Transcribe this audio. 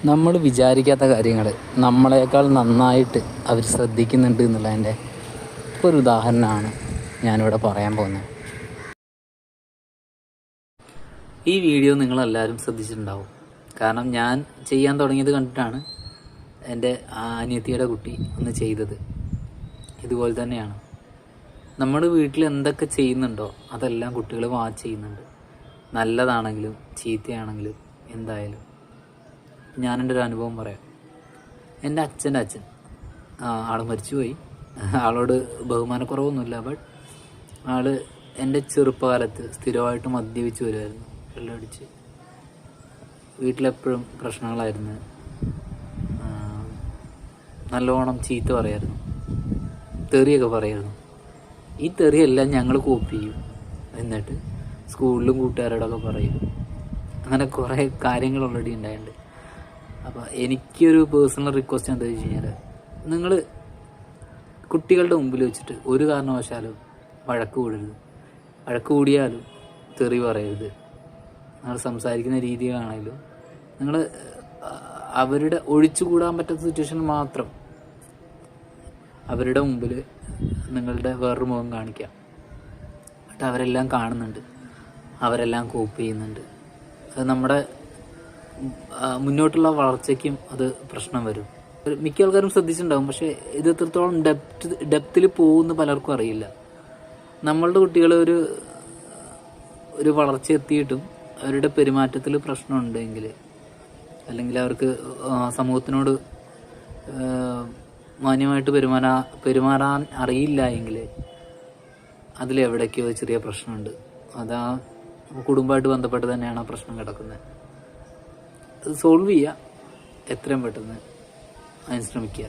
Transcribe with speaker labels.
Speaker 1: നമ്മൾ വിചാരിക്കാത്ത കാര്യങ്ങൾ നമ്മളെക്കാൾ നന്നായിട്ട് അവർ ശ്രദ്ധിക്കുന്നുണ്ട് എന്നുള്ളതിൻ്റെ ഒരു ഉദാഹരണമാണ് ഞാനിവിടെ പറയാൻ പോകുന്നത്. ഈ വീഡിയോ നിങ്ങളെല്ലാവരും ശ്രദ്ധിച്ചിട്ടുണ്ടാവും. കാരണം ഞാൻ ചെയ്യാൻ തുടങ്ങിയത് കണ്ടിട്ടാണ് എൻ്റെ അനിയത്തിയുടെ കുട്ടി ഒന്ന് ചെയ്തത്. ഇതുപോലെ തന്നെയാണ് നമ്മുടെ വീട്ടിൽ എന്തൊക്കെ ചെയ്യുന്നുണ്ടോ അതെല്ലാം കുട്ടികൾ വാച്ച് ചെയ്യുന്നുണ്ട്. നല്ലതാണെങ്കിലും ചീത്തയാണെങ്കിലും എന്തായാലും. ഞാനെൻ്റെ ഒരു അനുഭവം പറയാം. എൻ്റെ അച്ഛൻ്റെ അച്ഛൻ ആൾ മരിച്ചുപോയി. ആളോട് ബഹുമാനക്കുറവൊന്നുമില്ല. ബട്ട് ആൾ എൻ്റെ ചെറുപ്പകാലത്ത് സ്ഥിരമായിട്ട് മദ്യപിച്ച് വരുമായിരുന്നു. വെള്ളമടിച്ച് വീട്ടിലെപ്പോഴും പ്രശ്നങ്ങളായിരുന്നു. നല്ലോണം ചീത്ത പറയായിരുന്നു, തെറിയൊക്കെ പറയായിരുന്നു. ഈ തെറിയെല്ലാം ഞങ്ങൾ കോപ്പി ചെയ്യും. എന്നിട്ട് സ്കൂളിലും കൂട്ടുകാരോടൊക്കെ പറയും. അങ്ങനെ കുറേ കാര്യങ്ങൾ ഓൾറെഡി ഉണ്ടായിട്ടുണ്ട്. അപ്പോൾ എനിക്കൊരു പേഴ്സണൽ റിക്വസ്റ്റ് എന്താ വെച്ച് കഴിഞ്ഞാൽ, നിങ്ങൾ കുട്ടികളുടെ മുമ്പിൽ വെച്ചിട്ട് ഒരു കാരണവശാലും വഴക്ക് കൂടരുത്. വഴക്ക് കൂടിയാലും തെറി പറയരുത്. നിങ്ങൾ സംസാരിക്കുന്ന രീതികളാണെങ്കിലും നിങ്ങൾ അവരുടെ ഒഴിച്ചുകൂടാൻ പറ്റാത്ത സിറ്റുവേഷൻ മാത്രം അവരുടെ മുമ്പിൽ നിങ്ങളുടെ വേറൊരു മുഖം കാണിക്കാം. ബട്ട് അവരെല്ലാം കാണുന്നുണ്ട്, അവരെല്ലാം കോപ്പി ചെയ്യുന്നുണ്ട്. അത് നമ്മുടെ മുന്നോട്ടുള്ള വളർച്ചയ്ക്കും അത് പ്രശ്നം വരും. മിക്ക ആൾക്കാരും ശ്രദ്ധിച്ചിട്ടുണ്ടാകും. പക്ഷേ ഇത് എത്രത്തോളം ഡെപ്തിൽ പോകുമെന്ന് പലർക്കും അറിയില്ല. നമ്മളുടെ കുട്ടികൾ ഒരു വളർച്ച എത്തിയിട്ടും അവരുടെ പെരുമാറ്റത്തിൽ പ്രശ്നമുണ്ടെങ്കിൽ, അല്ലെങ്കിൽ അവർക്ക് സമൂഹത്തിനോട് മാന്യമായിട്ട് പെരുമാറാൻ അറിയില്ല എങ്കിൽ അതിലെവിടേക്കോ ചെറിയ പ്രശ്നമുണ്ട്. അതാ കുടുംബമായിട്ട് ബന്ധപ്പെട്ട് തന്നെയാണ് ആ പ്രശ്നം കിടക്കുന്നത്. അത് സോൾവ് ചെയ്യുക, എത്രയും പെട്ടെന്ന് അതിന് ശ്രമിക്കുക.